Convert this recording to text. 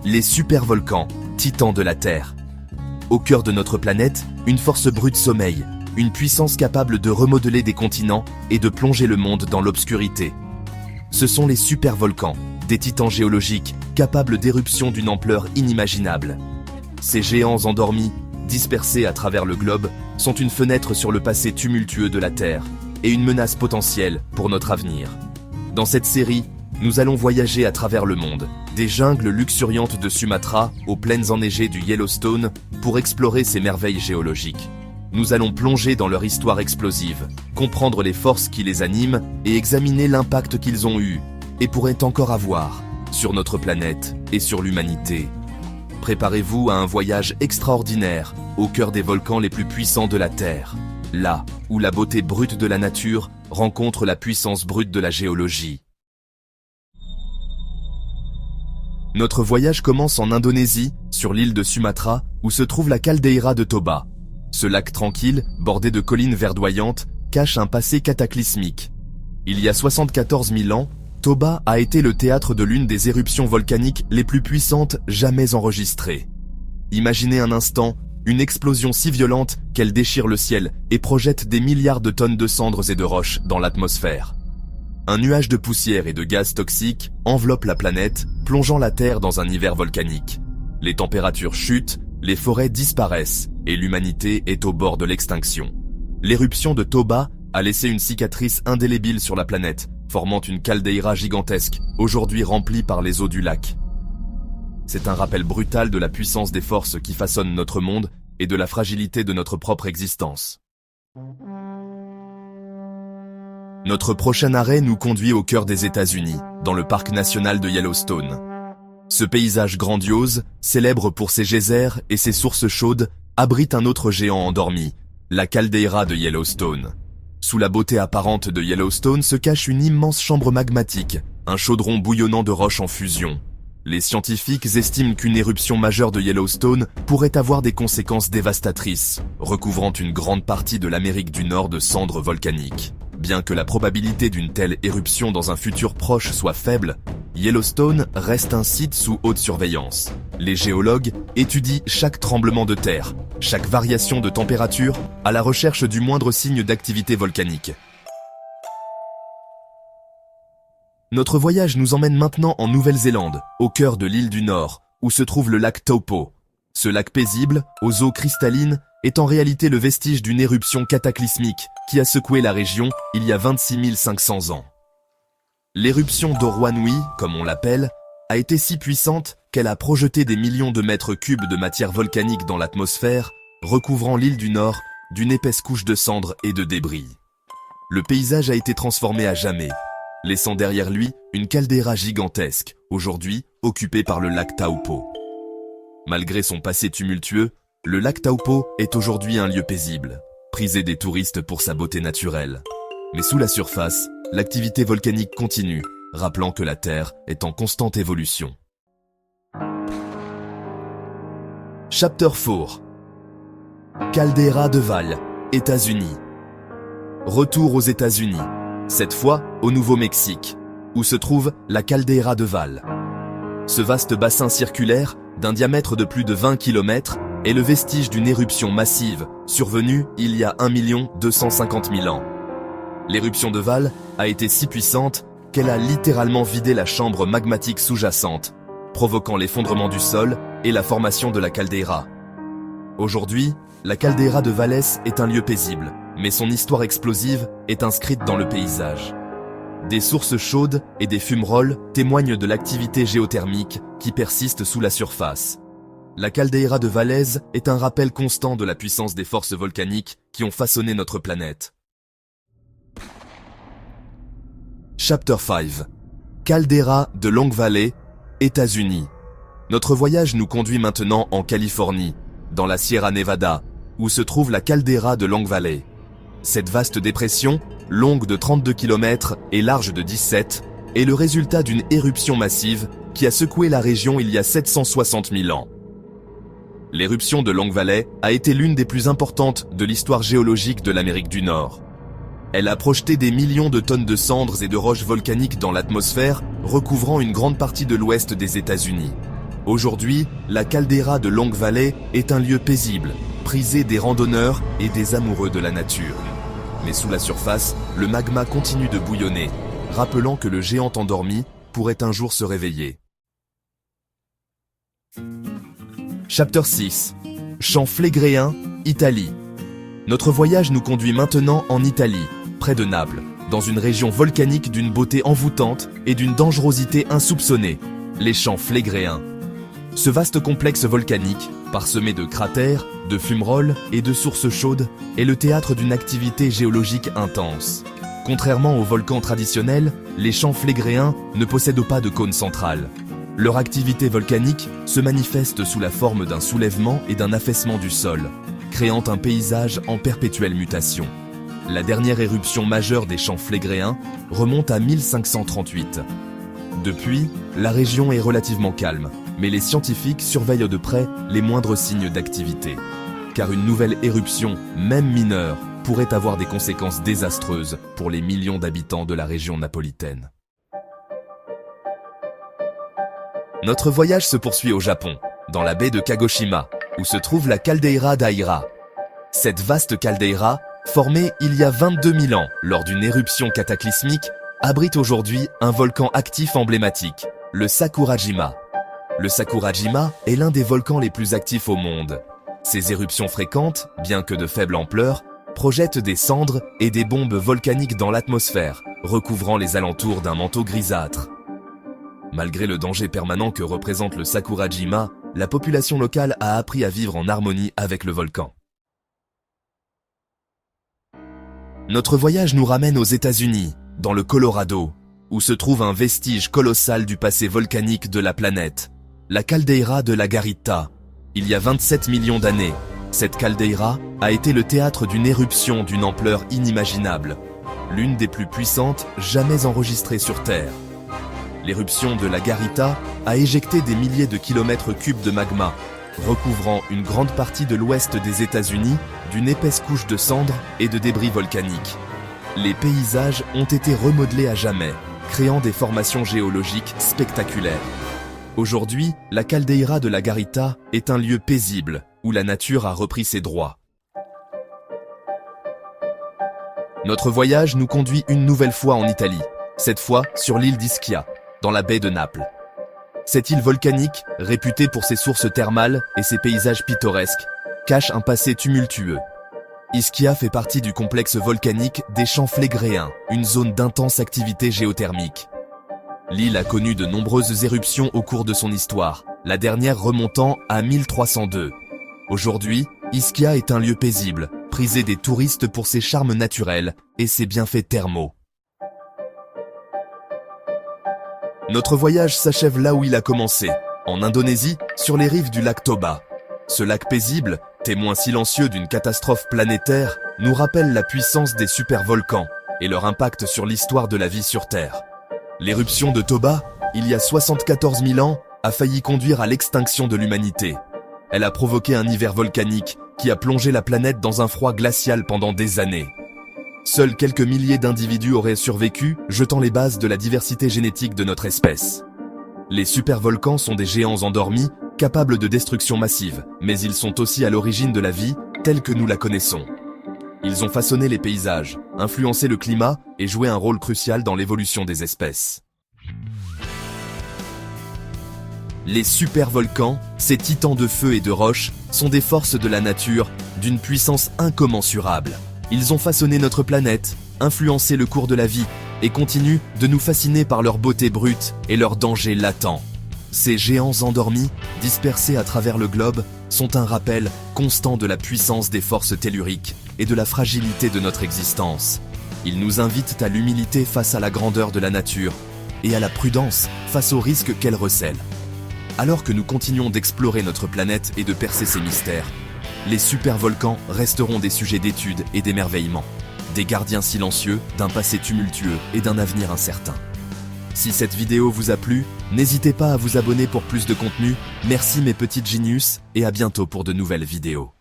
Les supervolcans, titans de la Terre. Au cœur de notre planète, une force brute sommeille, une puissance capable de remodeler des continents et de plonger le monde dans l'obscurité. Ce sont les supervolcans, des titans géologiques capables d'éruptions d'une ampleur inimaginable. Ces géants endormis, dispersés à travers le globe, sont une fenêtre sur le passé tumultueux de la Terre et une menace potentielle pour notre avenir. Dans cette série, nous allons voyager à travers le monde, des jungles luxuriantes de Sumatra aux plaines enneigées du Yellowstone pour explorer ces merveilles géologiques. Nous allons plonger dans leur histoire explosive, comprendre les forces qui les animent et examiner l'impact qu'ils ont eu et pourraient encore avoir sur notre planète et sur l'humanité. Préparez-vous à un voyage extraordinaire au cœur des volcans les plus puissants de la Terre, là où la beauté brute de la nature rencontre la puissance brute de la géologie. Notre voyage commence en Indonésie, sur l'île de Sumatra, où se trouve la caldeira de Toba. Ce lac tranquille, bordé de collines verdoyantes, cache un passé cataclysmique. Il y a 74 000 ans, Toba a été le théâtre de l'une des éruptions volcaniques les plus puissantes jamais enregistrées. Imaginez un instant une explosion si violente qu'elle déchire le ciel et projette des milliards de tonnes de cendres et de roches dans l'atmosphère. Un nuage de poussière et de gaz toxiques enveloppe la planète, plongeant la Terre dans un hiver volcanique. Les températures chutent, les forêts disparaissent et l'humanité est au bord de l'extinction. L'éruption de Toba a laissé une cicatrice indélébile sur la planète, formant une caldeira gigantesque, aujourd'hui remplie par les eaux du lac. C'est un rappel brutal de la puissance des forces qui façonnent notre monde et de la fragilité de notre propre existence. Notre prochain arrêt nous conduit au cœur des États-Unis, dans le parc national de Yellowstone. Ce paysage grandiose, célèbre pour ses geysers et ses sources chaudes, abrite un autre géant endormi, la caldeira de Yellowstone. Sous la beauté apparente de Yellowstone se cache une immense chambre magmatique, un chaudron bouillonnant de roches en fusion. Les scientifiques estiment qu'une éruption majeure de Yellowstone pourrait avoir des conséquences dévastatrices, recouvrant une grande partie de l'Amérique du Nord de cendres volcaniques. Bien que la probabilité d'une telle éruption dans un futur proche soit faible, Yellowstone reste un site sous haute surveillance. Les géologues étudient chaque tremblement de terre, chaque variation de température, à la recherche du moindre signe d'activité volcanique. Notre voyage nous emmène maintenant en Nouvelle-Zélande, au cœur de l'île du Nord, où se trouve le lac Taupo. Ce lac paisible, aux eaux cristallines, est en réalité le vestige d'une éruption cataclysmique qui a secoué la région il y a 26 500 ans. L'éruption d'Orwanui, comme on l'appelle, a été si puissante qu'elle a projeté des millions de mètres cubes de matière volcanique dans l'atmosphère, recouvrant l'île du Nord d'une épaisse couche de cendres et de débris. Le paysage a été transformé à jamais, laissant derrière lui une caldeira gigantesque, aujourd'hui occupée par le lac Taupo. Malgré son passé tumultueux, le lac Taupo est aujourd'hui un lieu paisible, prisé des touristes pour sa beauté naturelle. Mais sous la surface, l'activité volcanique continue, rappelant que la Terre est en constante évolution. Chapter 4. Caldeira de Vail, États-Unis. Retour aux États-Unis, cette fois au Nouveau-Mexique, où se trouve la caldeira de Vail. Ce vaste bassin circulaire, d'un diamètre de plus de 20 km, est le vestige d'une éruption massive, survenue il y a 1 250 000 ans. L'éruption de Vail a été si puissante qu'elle a littéralement vidé la chambre magmatique sous-jacente, provoquant l'effondrement du sol et la formation de la caldeira. Aujourd'hui, la caldeira de Vail est un lieu paisible, mais son histoire explosive est inscrite dans le paysage. Des sources chaudes et des fumerolles témoignent de l'activité géothermique qui persiste sous la surface. La caldeira de Vail est un rappel constant de la puissance des forces volcaniques qui ont façonné notre planète. Chapter 5. Caldeira de Long Valley, États-Unis. Notre voyage nous conduit maintenant en Californie, dans la Sierra Nevada, où se trouve la caldeira de Long Valley. Cette vaste dépression, longue de 32 km et large de 17, est le résultat d'une éruption massive qui a secoué la région il y a 760 000 ans. L'éruption de Long Valley a été l'une des plus importantes de l'histoire géologique de l'Amérique du Nord. Elle a projeté des millions de tonnes de cendres et de roches volcaniques dans l'atmosphère, recouvrant une grande partie de l'ouest des États-Unis. Aujourd'hui, la caldeira de Long Valley est un lieu paisible, prisé des randonneurs et des amoureux de la nature. Mais sous la surface, le magma continue de bouillonner, rappelant que le géant endormi pourrait un jour se réveiller. Chapitre 6. Champ Phlégréen, Italie. Notre voyage nous conduit maintenant en Italie, près de Naples, dans une région volcanique d'une beauté envoûtante et d'une dangerosité insoupçonnée, les champs Phlégréens. Ce vaste complexe volcanique, parsemé de cratères, de fumerolles et de sources chaudes, est le théâtre d'une activité géologique intense. Contrairement aux volcans traditionnels, les champs Phlégréens ne possèdent pas de cône central. Leur activité volcanique se manifeste sous la forme d'un soulèvement et d'un affaissement du sol, créant un paysage en perpétuelle mutation. La dernière éruption majeure des champs Phlégréens remonte à 1538. Depuis, la région est relativement calme, mais les scientifiques surveillent de près les moindres signes d'activité. Car une nouvelle éruption, même mineure, pourrait avoir des conséquences désastreuses pour les millions d'habitants de la région napolitaine. Notre voyage se poursuit au Japon, dans la baie de Kagoshima, où se trouve la caldeira d'Aira. Cette vaste caldeira, formée il y a 22 000 ans lors d'une éruption cataclysmique, abrite aujourd'hui un volcan actif emblématique, le Sakurajima. Le Sakurajima est l'un des volcans les plus actifs au monde. Ces éruptions fréquentes, bien que de faible ampleur, projettent des cendres et des bombes volcaniques dans l'atmosphère, recouvrant les alentours d'un manteau grisâtre. Malgré le danger permanent que représente le Sakurajima, la population locale a appris à vivre en harmonie avec le volcan. Notre voyage nous ramène aux États-Unis, dans le Colorado, où se trouve un vestige colossal du passé volcanique de la planète, la caldeira de la Garita. Il y a 27 millions d'années, cette caldeira a été le théâtre d'une éruption d'une ampleur inimaginable, l'une des plus puissantes jamais enregistrées sur Terre. L'éruption de la Garita a éjecté des milliers de kilomètres cubes de magma, recouvrant une grande partie de l'ouest des États-Unis d'une épaisse couche de cendres et de débris volcaniques. Les paysages ont été remodelés à jamais, créant des formations géologiques spectaculaires. Aujourd'hui, la caldeira de la Garita est un lieu paisible où la nature a repris ses droits. Notre voyage nous conduit une nouvelle fois en Italie, cette fois sur l'île d'Ischia, dans la baie de Naples. Cette île volcanique, réputée pour ses sources thermales et ses paysages pittoresques, cache un passé tumultueux. Ischia fait partie du complexe volcanique des champs Phlégréens, une zone d'intense activité géothermique. L'île a connu de nombreuses éruptions au cours de son histoire, la dernière remontant à 1302. Aujourd'hui, Ischia est un lieu paisible, prisé des touristes pour ses charmes naturels et ses bienfaits thermaux. Notre voyage s'achève là où il a commencé, en Indonésie, sur les rives du lac Toba. Ce lac paisible, témoin silencieux d'une catastrophe planétaire, nous rappelle la puissance des supervolcans et leur impact sur l'histoire de la vie sur Terre. L'éruption de Toba, il y a 74 000 ans, a failli conduire à l'extinction de l'humanité. Elle a provoqué un hiver volcanique qui a plongé la planète dans un froid glacial pendant des années. Seuls quelques milliers d'individus auraient survécu, jetant les bases de la diversité génétique de notre espèce. Les supervolcans sont des géants endormis, capables de destruction massive, mais ils sont aussi à l'origine de la vie, telle que nous la connaissons. Ils ont façonné les paysages, influencé le climat et joué un rôle crucial dans l'évolution des espèces. Les supervolcans, ces titans de feu et de roche, sont des forces de la nature d'une puissance incommensurable. Ils ont façonné notre planète, influencé le cours de la vie et continuent de nous fasciner par leur beauté brute et leur danger latent. Ces géants endormis, dispersés à travers le globe, sont un rappel constant de la puissance des forces telluriques et de la fragilité de notre existence. Ils nous invitent à l'humilité face à la grandeur de la nature et à la prudence face aux risques qu'elle recèle. Alors que nous continuons d'explorer notre planète et de percer ses mystères, les supervolcans resteront des sujets d'étude et d'émerveillement, des gardiens silencieux d'un passé tumultueux et d'un avenir incertain. Si cette vidéo vous a plu, n'hésitez pas à vous abonner pour plus de contenu. Merci mes petites Genius et à bientôt pour de nouvelles vidéos.